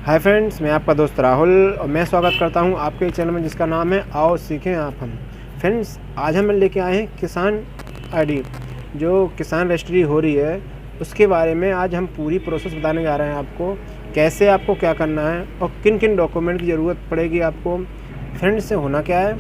Hi friends, मैं आपका दोस्त राहुल और मैं स्वागत करता हूं आपके चैनल में जिसका नाम है आओ सीखें आप हम। फ्रेंड्स, आज हम लेके आए हैं किसान आईडी जो किसान रजिस्ट्री हो रही है उसके बारे में। आज हम पूरी प्रोसेस बताने जा रहे हैं आपको, कैसे आपको क्या करना है और किन किन डॉक्यूमेंट की ज़रूरत पड़ेगी आपको। फ्रेंड्स, से होना क्या है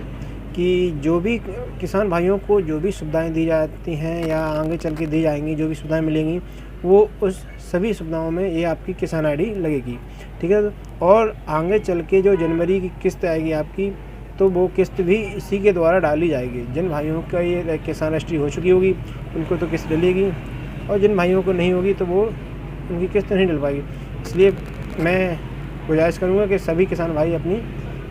कि जो भी किसान भाइयों को जो भी सुविधाएं दी जाती हैं या आगे चल के दी जाएंगी, जो भी सुविधाएं मिलेंगी, वो उस सभी सुविधाओं में ये आपकी किसान आईडी लगेगी। ठीक है। और आगे चल के जो जनवरी की किस्त आएगी आपकी, तो वो किस्त भी इसी के द्वारा डाली जाएगी। जिन भाइयों का ये किसान रजिस्ट्री हो चुकी होगी उनको तो किस्त डलेगी, और जिन भाइयों को नहीं होगी तो वो उनकी किस्त नहीं डल पाएगी। इसलिए मैं गुजारिश करूँगा कि सभी किसान भाई अपनी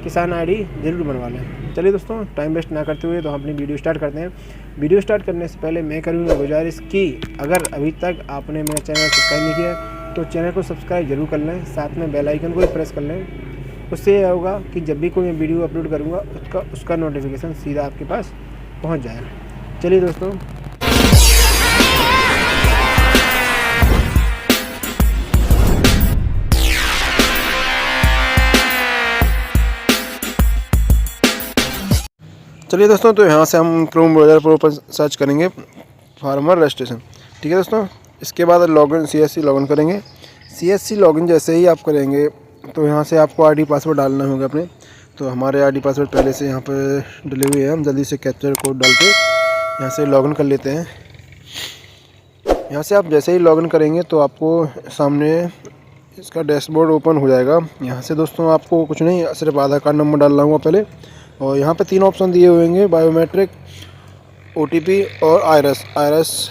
किसान आईडी ज़रूर बनवा लें। चलिए दोस्तों, टाइम वेस्ट ना करते हुए तो हम अपनी वीडियो स्टार्ट करते हैं। वीडियो स्टार्ट करने से पहले मैं करूँगा गुजारिश कि अगर अभी तक आपने मेरा चैनल सब्सक्राइब नहीं किया तो चैनल को सब्सक्राइब जरूर कर लें, साथ में बेल आइकन को भी प्रेस कर लें। उससे यह होगा कि जब भी कोई मैं वीडियो अपलोड करूँगा उसका नोटिफिकेशन सीधा आपके पास पहुँच जाएगा। चलिए दोस्तों, तो यहाँ से हम क्रोम ब्राउज़र पर ऊपर सर्च करेंगे फार्मर रजिस्ट्रेशन। ठीक है दोस्तों, इसके बाद लॉगिन CSC लॉगिन करेंगे। CSC लॉगिन जैसे ही आप करेंगे तो यहाँ से आपको आईडी पासवर्ड डालना होगा अपने। तो हमारे आईडी पासवर्ड पहले से यहाँ पर डले हुए हैं, हम जल्दी से कैप्चर कोड डाल के यहाँ से लॉगिन कर लेते हैं। यहाँ से आप जैसे ही लॉगिन करेंगे तो आपको सामने इसका डैशबोर्ड ओपन हो जाएगा। यहाँ से दोस्तों आपको कुछ नहीं, सिर्फ आधार कार्ड नंबर डालना होगा पहले, और यहाँ पे 3 ऑप्शन दिए हुए होंगे, बायोमेट्रिक, OTP और आयरस।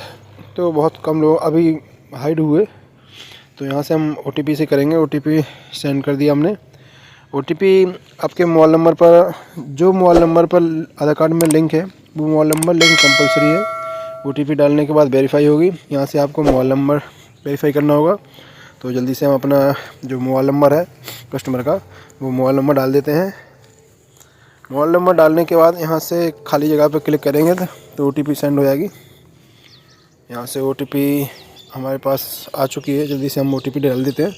तो बहुत कम लोग अभी हाइड हुए, तो यहाँ से हम OTP से करेंगे। OTP सेंड कर दिया हमने। OTP आपके मोबाइल नंबर पर, जो मोबाइल नंबर पर आधार कार्ड में लिंक है वो मोबाइल नंबर लिंक कंपलसरी है। OTP डालने के बाद वेरीफाई होगी। यहाँ से आपको मोबाइल नंबर वेरीफाई करना होगा। तो जल्दी से हम अपना जो मोबाइल नंबर है कस्टमर का, वो मोबाइल नंबर डाल देते हैं। मोबाइल नंबर डालने के बाद यहाँ से खाली जगह पर क्लिक करेंगे तो OTP सेंड हो जाएगी। यहाँ से OTP हमारे पास आ चुकी है। जल्दी से हम OTP डाल देते हैं।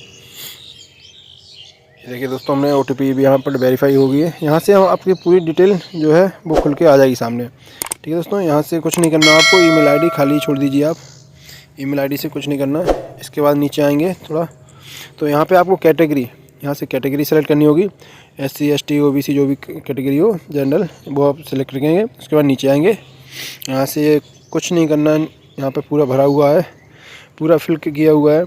देखिए दोस्तों, हमने OTP भी यहाँ पर वेरीफाई हो गई है। यहाँ से हम आपकी पूरी डिटेल जो है वो खुल के आ जाएगी सामने। ठीक है दोस्तों, यहाँ से कुछ नहीं करना आपको, email ID खाली छोड़ दीजिए आप। email ID से कुछ नहीं करना। इसके बाद नीचे आएंगे थोड़ा, तो यहाँ पे आपको कैटेगरी, यहाँ से कैटेगरी सेलेक्ट करनी होगी। SC ST OBC जो भी कैटेगरी हो, जनरल, वो आप सेलेक्ट करेंगे। उसके बाद नीचे आएंगे। यहाँ से कुछ नहीं करना, यहाँ पे पूरा भरा हुआ है, पूरा फिल किया हुआ है।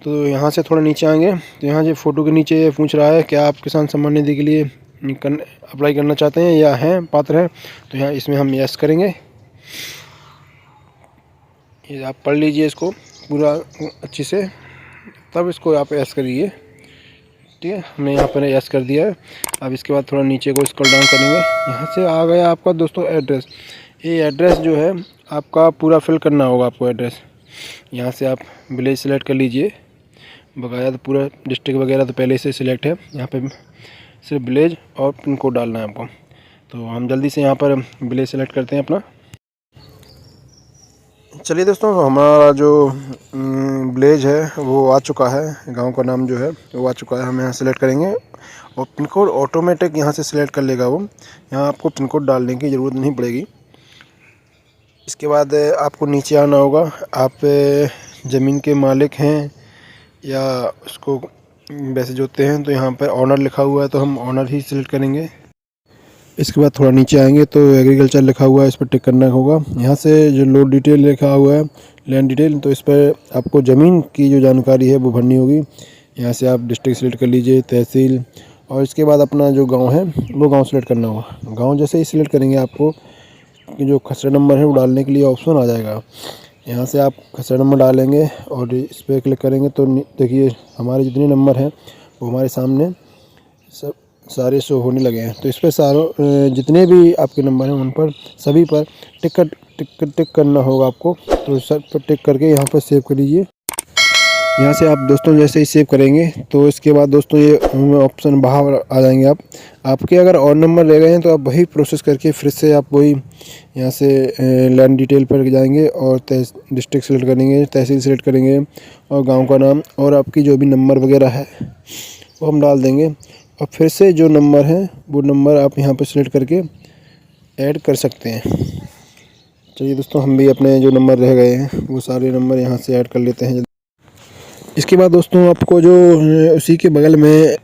तो यहाँ से थोड़ा नीचे आएंगे तो यहाँ जो फ़ोटो के नीचे पूछ रहा है क्या आप किसान सम्मान निधि के लिए अप्लाई करना चाहते हैं या हैं पात्र हैं, तो यहाँ इसमें हम यस करेंगे। ये आप पढ़ लीजिए इसको पूरा अच्छे से, तब इसको आप यस करिए। ठीक है, हमने यहाँ पर यस कर दिया है। अब इसके बाद थोड़ा नीचे को स्क्रॉल डाउन करेंगे। यहाँ से आ गया आपका दोस्तों एड्रेस। ये एड्रेस जो है आपका पूरा फिल करना होगा आपको एड्रेस। यहाँ से आप विलेज सेलेक्ट कर लीजिए, बकाया तो पूरा डिस्ट्रिक्ट वगैरह तो पहले से सिलेक्ट है। यहाँ पे सिर्फ विलेज और पिन कोड डालना है आपको। तो हम जल्दी से यहाँ पर विलेज सेलेक्ट करते हैं अपना। चलिए दोस्तों, हमारा जो विलेज है वो आ चुका है, गांव का नाम जो है वो आ चुका है। हम यहाँ सेलेक्ट करेंगे और पिन कोड ऑटोमेटिक यहाँ से सिलेक्ट कर लेगा वो। यहाँ आपको पिन कोड डालने की ज़रूरत नहीं पड़ेगी। इसके बाद आपको नीचे आना होगा। आप ज़मीन के मालिक हैं या उसको वैसे जोतते हैं, तो यहाँ पर ऑनर लिखा हुआ है तो हम ऑनर ही सिलेक्ट करेंगे। इसके बाद थोड़ा नीचे आएंगे तो एग्रीकल्चर लिखा हुआ है, इस पर टिक करना होगा। यहाँ से जो लोड डिटेल लिखा हुआ है, लैंड डिटेल, तो इस पर आपको ज़मीन की जो जानकारी है वो भरनी होगी। यहाँ से आप डिस्ट्रिक्ट सेलेक्ट कर लीजिए, तहसील, और इसके बाद अपना जो गांव है वो गांव सेलेक्ट करना होगा। गांव जैसे ही सिलेक्ट करेंगे आपको जो खसरा नंबर है वो डालने के लिए ऑप्शन आ जाएगा। यहाँ से आप खसरा नंबर डालेंगे और इस पर क्लिक करेंगे तो देखिए हमारे जितने नंबर हैं वो हमारे सामने सब सारे शो होने लगे हैं। तो इस पर सारों जितने भी आपके नंबर हैं उन पर सभी पर टिक करना होगा आपको। तो सब पर टिक करके यहाँ पर सेव कर लीजिए। यहाँ से आप दोस्तों जैसे ही सेव करेंगे तो इसके बाद दोस्तों ये ऑप्शन बाहर आ जाएंगे। आपके अगर और नंबर रह गए हैं तो आप वही प्रोसेस करके फिर से आप वही यहाँ से लैंड डिटेल पर जाएंगे और डिस्ट्रिक्ट सेलेक्ट करेंगे, तहसील सेलेक्ट करेंगे और गांव का नाम और आपकी जो भी नंबर वगैरह है वो हम डाल देंगे और फिर से जो नंबर है वो नंबर आप यहाँ पे सिलेक्ट करके ऐड कर सकते हैं। चलिए दोस्तों, हम भी अपने जो नंबर रह गए हैं वो सारे नंबर यहाँ से ऐड कर लेते हैं। इसके बाद दोस्तों आपको जो उसी के बगल में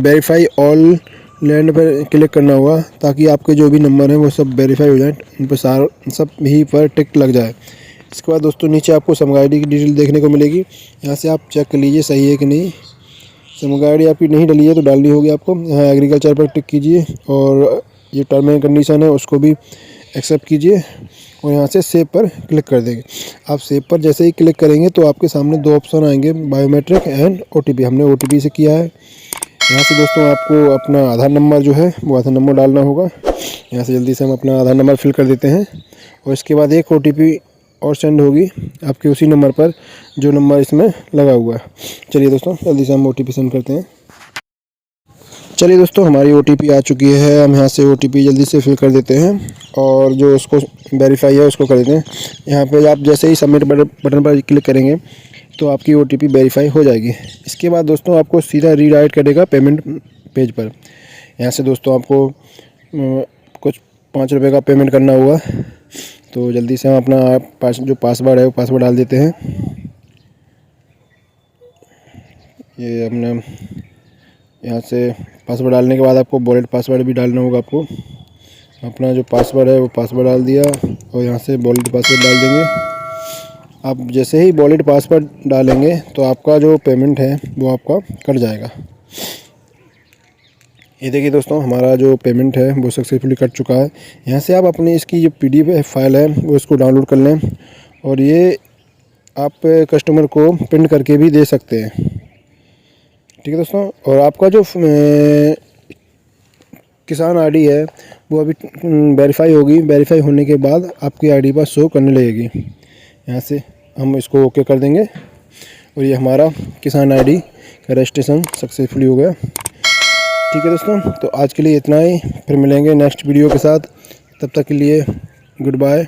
वेरीफाई ऑल लैंड पर क्लिक करना होगा, ताकि आपके जो भी नंबर हैं वो सब वेरीफाई हो जाए, उन पर सब भी पर टिक लग जाए। इसके बाद दोस्तों नीचे आपको समग्र आई डी की डिटेल देखने को मिलेगी। यहाँ से आप चेक कर लीजिए सही है कि नहीं। समग्र आई डी आपकी नहीं डली है तो डालनी होगी आपको। यहाँ एग्रीकल्चर पर टिक कीजिए और ये टर्म एंड कंडीशन है उसको भी एक्सेप्ट कीजिए और यहाँ से सेव पर क्लिक कर देंगे। आप सेव पर जैसे ही क्लिक करेंगे तो आपके सामने दो ऑप्शन आएंगे, बायोमेट्रिक एंड OTP। हमने OTP से किया है। यहाँ से दोस्तों आपको अपना आधार नंबर जो है वो आधार नंबर डालना होगा। यहाँ से जल्दी से हम अपना आधार नंबर फिल कर देते हैं और इसके बाद एक OTP और सेंड होगी आपके उसी नंबर पर जो नंबर इसमें लगा हुआ है। चलिए दोस्तों, जल्दी से हम OTP सेंड करते हैं। चलिए दोस्तों, हमारी OTP आ चुकी है। हम यहाँ से OTP जल्दी से फिल कर देते हैं और जो उसको वेरीफाई है उसको कर देते हैं। यहाँ पे आप जैसे ही सबमिट बटन पर क्लिक करेंगे तो आपकी OTP वेरीफाई हो जाएगी। इसके बाद दोस्तों आपको सीधा रीडायरेक्ट करेगा पेमेंट पेज पर। यहाँ से दोस्तों आपको कुछ 5 रुपये का पेमेंट करना होगा, तो जल्दी से हम अपना जो पासवर्ड है वो पासवर्ड डाल देते हैं। ये हमने यहाँ से पासवर्ड डालने के बाद आपको वॉलेट पासवर्ड भी डालना होगा। आपको अपना जो पासवर्ड है वो पासवर्ड डाल दिया और यहाँ से वॉलेट पासवर्ड डाल देंगे। आप जैसे ही वॉलेट पासवर्ड डालेंगे तो आपका जो पेमेंट है वो आपका कट जाएगा। ये देखिए दोस्तों, हमारा जो पेमेंट है वो सक्सेसफुली कट चुका है। यहाँ से आप अपनी इसकी जो PDF फाइल है वो इसको डाउनलोड कर लें और ये आप कस्टमर को प्रिंट करके भी दे सकते हैं। ठीक है दोस्तों, और आपका जो किसान ID है वो अभी वेरीफाई होगी। वेरीफाई होने के बाद आपकी ID पर शो करने लगेगी। यहाँ से हम इसको ओके कर देंगे और ये हमारा किसान ID का रजिस्ट्रेशन सक्सेसफुली हो गया। ठीक है दोस्तों, तो आज के लिए इतना ही। फिर मिलेंगे नेक्स्ट वीडियो के साथ। तब तक के लिए गुड बाय।